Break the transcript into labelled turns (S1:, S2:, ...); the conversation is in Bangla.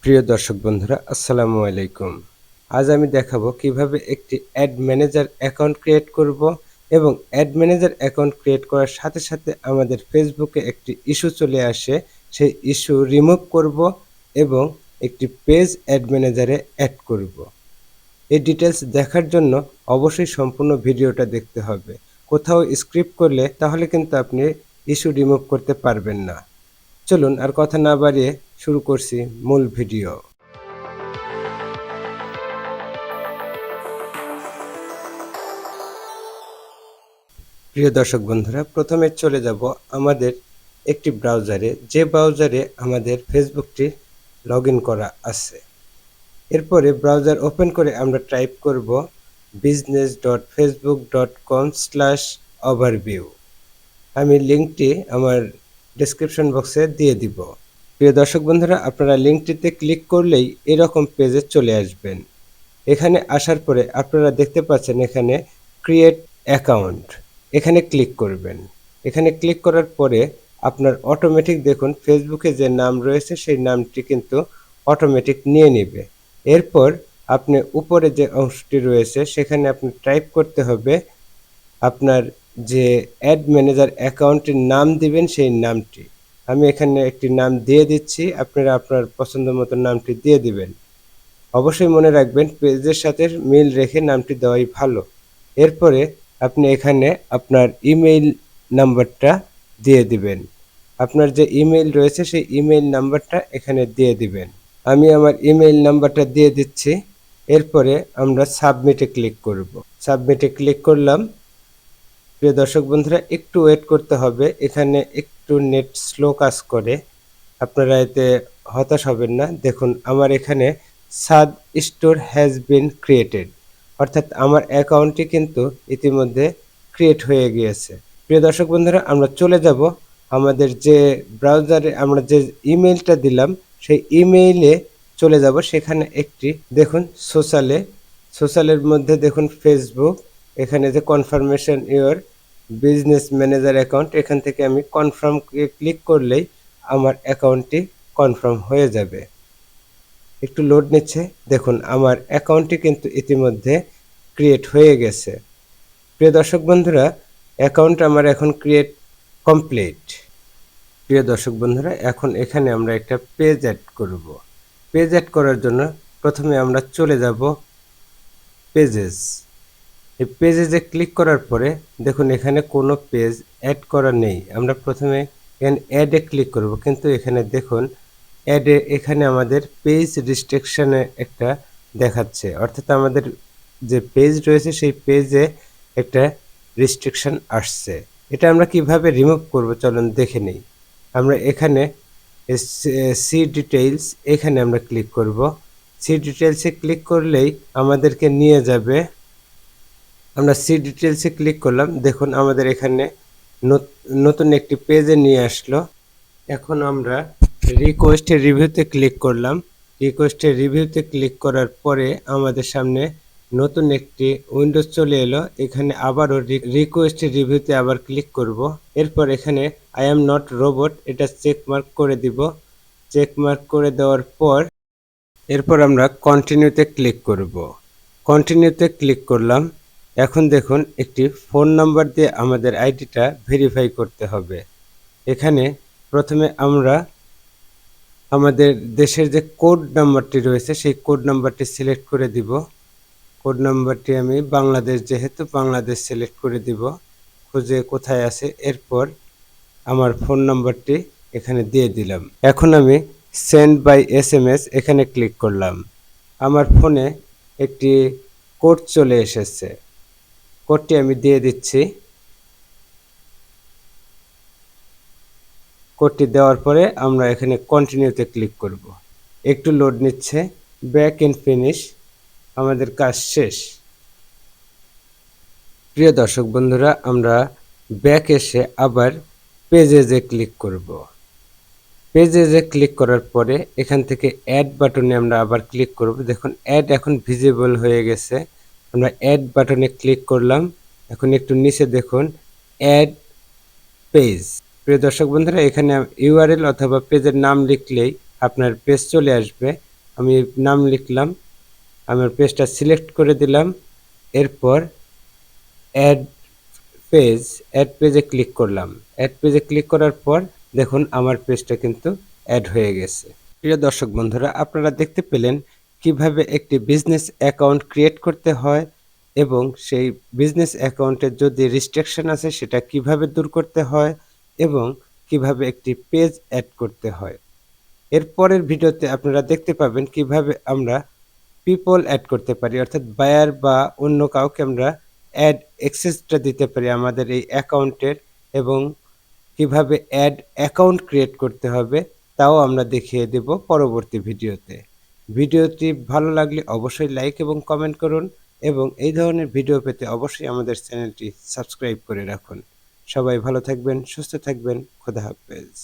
S1: প্রিয় দর্শক বন্ধুরা, আসসালামু আলাইকুম। আজ আমি দেখাবো কিভাবে একটি অ্যাড ম্যানেজার অ্যাকাউন্ট ক্রিয়েট করব এবং অ্যাড ম্যানেজার অ্যাকাউন্ট ক্রিয়েট করার সাথে সাথে আমাদের ফেসবুকে একটি ইস্যু চলে আসে, সেই ইস্যু রিমুভ করব এবং একটি পেজ অ্যাড ম্যানেজারে অ্যাড করব। এই ডিটেলস দেখার জন্য অবশ্যই সম্পূর্ণ ভিডিওটা দেখতে হবে। কোথাও স্ক্রিপ্ট করলে তাহলে কিন্তু আপনি ইস্যু রিমুভ করতে পারবেন না। চলুন আর কথা না বাড়িয়ে শুরু করছি মূল ভিডিও। প্রিয় দর্শক বন্ধুরা, প্রথমে চলে যাব আমাদের একটি ব্রাউজারে, যে ব্রাউজারে আমাদের ফেসবুকটি লগ ইন করা আছে। এরপরে ব্রাউজার ওপেন করে আমরা টাইপ করব business.facebook.com/overview। আমি লিঙ্কটি আমার ডেসক্রিপশন বক্সে দিয়ে দিব। প্রিয় দর্শক বন্ধুরা, আপনারা লিঙ্কটিতে ক্লিক করলেই এরকম পেজে চলে আসবেন। এখানে আসার পরে আপনারা দেখতে পাচ্ছেন এখানে ক্রিয়েট অ্যাকাউন্ট, এখানে ক্লিক করবেন। এখানে ক্লিক করার পরে আপনার অটোমেটিক দেখুন ফেসবুকে যে নাম রয়েছে সেই নামটি কিন্তু অটোমেটিক নিয়ে নেবে। এরপর আপনি উপরে যে অংশটি রয়েছে সেখানে আপনি টাইপ করতে হবে আপনার যে অ্যাড ম্যানেজার অ্যাকাউন্টের নাম দিবেন সেই নামটি। আমি এখানে একটি নাম দিয়ে দিচ্ছি, আপনারা আপনার পছন্দ মতো নামটি দিয়ে দিবেন। অবশ্যই মনে রাখবেন পেজের সাথে মিল রেখে নামটি দেওয়াই ভালো। এরপরে আপনি এখানে আপনার ইমেইল নাম্বারটা দিয়ে দিবেন। আপনার যে ইমেইল রয়েছে সেই ইমেইল নাম্বারটা এখানে দিয়ে দিবেন। আমি আমার ইমেইল নাম্বারটা দিয়ে দিচ্ছি। এরপরে আমরা সাবমিটে ক্লিক করব। সাবমিটে ক্লিক করলাম। প্রিয় দর্শক বন্ধুরা, একটু ওয়েট করতে হবে, এখানে একটু নেট স্লো কাজ করে, আপনারা এতে হতাশ হবেন না। দেখুন আমার এখানে সাদ স্টোর হ্যাজ বিন ক্রিয়েটেড, অর্থাৎ আমার অ্যাকাউন্টটি কিন্তু ইতিমধ্যে ক্রিয়েট হয়ে গিয়েছে। প্রিয় দর্শক বন্ধুরা, আমরা চলে যাব আমাদের যে ব্রাউজারে আমরা যে ইমেইলটা দিলাম সেই ইমেইলে চলে যাব। সেখানে একটি দেখুন সোশ্যালের মধ্যে দেখুন ফেসবুক, এখানে যে confirmation your business manager account, এখান থেকে আমি কনফার্ম ক্লিক করলেই আমার অ্যাকাউন্টটি কনফার্ম হয়ে যাবে। একটু লোড নিচ্ছে। দেখুন আমার অ্যাকাউন্টটি কিন্তু ইতিমধ্যে ক্রিয়েট হয়ে গেছে। প্রিয় দর্শক বন্ধুরা, অ্যাকাউন্ট আমার এখন ক্রিয়েট কমপ্লিট। প্রিয় দর্শক বন্ধুরা, এখন এখানে আমরা একটা পেজ অ্যাড করব। পেজ অ্যাড করার জন্য প্রথমে আমরা চলে যাব পেজেস। এই পেজে ক্লিক করার পরে দেখুন এখানে কোনো পেজ অ্যাড করা নেই। আমরা প্রথমে এখানে অ্যাডে ক্লিক করব, কিন্তু এখানে দেখুন অ্যাডে এখানে আমাদের পেজ রেস্ট্রিকশনে একটা দেখাচ্ছে, অর্থাৎ আমাদের যে পেজ রয়েছে সেই পেজে একটা রেস্ট্রিকশন আসছে। এটা আমরা কিভাবে রিমুভ করব চলুন দেখে নেই। আমরা এখানে সি ডিটেইলস, এখানে আমরা ক্লিক করব। সি ডিটেইলসে ক্লিক করলেই আমাদেরকে নিয়ে যাবে, আমরা সি ডিটেলসে ক্লিক করলাম। দেখুন আমাদের এখানে নতুন একটি পেজে নিয়ে আসলো। এখন আমরা রিকোয়েস্টের রিভিউতে ক্লিক করলাম। রিকোয়েস্টের রিভিউতে ক্লিক করার পরে আমাদের সামনে নতুন একটি উইন্ডোজ চলে এলো। এখানে আবারও রিকোয়েস্টের রিভিউতে আবার ক্লিক করব। এরপর এখানে আই এম নট রোবট এটা চেক মার্ক করে দিব। চেক মার্ক করে দেওয়ার পর এরপর আমরা কন্টিনিউতে ক্লিক করব। কন্টিনিউতে ক্লিক করলাম। এখন দেখুন একটি ফোন নাম্বার দিয়ে আমাদের আইডিটা ভেরিফাই করতে হবে। এখানে প্রথমে আমরা আমাদের দেশের যে কোড নাম্বারটি রয়েছে সেই কোড নাম্বারটি সিলেক্ট করে দিব। কোড নাম্বারটি আমি বাংলাদেশ, যেহেতু বাংলাদেশ সিলেক্ট করে দিব, খুঁজে কোথায় আছে। এরপর আমার ফোন নাম্বারটি এখানে দিয়ে দিলাম। এখন আমি সেন্ড বাই SMS এখানে ক্লিক করলাম। আমার ফোনে একটি কোড চলে এসেছে, কোডটি আমি দিয়ে দিচ্ছি। কোডটি দেওয়ার পরে আমরা এখানে কন্টিনিউতে ক্লিক করব। একটু লোড নিচ্ছে। ব্যাক এন্ড ফিনিশ, আমাদের কাজ শেষ। প্রিয় দর্শক বন্ধুরা, আমরা ব্যাক এসে আবার পেজে ক্লিক করব। পেজে ক্লিক করার পরে এখান থেকে অ্যাড বাটনে আমরা আবার ক্লিক করব। দেখুন অ্যাড এখন ভিজিবল হয়ে গেছে। আমরা অ্যাড বাটনে ক্লিক করলাম। এখন একটু নিচে দেখুন অ্যাড পেজ। প্রিয় দর্শক বন্ধুরা, এখানে ইউআরএল অথবা পেজের নাম লিখলেই আপনার পেজ চলে আসবে। আমি নাম লিখলাম, আমার পেজটা সিলেক্ট করে দিলাম। এরপর অ্যাড অ্যাড পেজে ক্লিক করলাম। অ্যাড পেজে ক্লিক করার পর দেখুন আমার পেজটা কিন্তু অ্যাড হয়ে গেছে। প্রিয় দর্শক বন্ধুরা, আপনারা দেখতে পেলেন কিভাবে একটি বিজনেস অ্যাকাউন্ট ক্রিয়েট করতে হয় এবং সেই বিজনেস অ্যাকাউন্টে যদি রেস্ট্রিকশন আছে সেটা কিভাবে দূর করতে হয় এবং কিভাবে একটি পেজ অ্যাড করতে হয়। এর পরের ভিডিওতে আপনারা দেখতে পাবেন কিভাবে আমরা পিপল অ্যাড করতে পারি, অর্থাৎ বায়ার বা অন্য কাউকে আমরা অ্যাড অ্যাক্সেসটা দিতে পারি আমাদের এই অ্যাকাউন্টের, এবং কিভাবে অ্যাড অ্যাকাউন্ট ক্রিয়েট করতে হবে তাও আমরা দেখিয়ে দেব পরবর্তী ভিডিওতে। ভিডিওটি ভালো লাগলে অবশ্যই লাইক এবং কমেন্ট করুন এবং এই ধরনের ভিডিও পেতে অবশ্যই আমাদের চ্যানেলটি সাবস্ক্রাইব করে রাখুন। সবাই ভালো থাকবেন, সুস্থ থাকবেন। খোদা হাফেজ।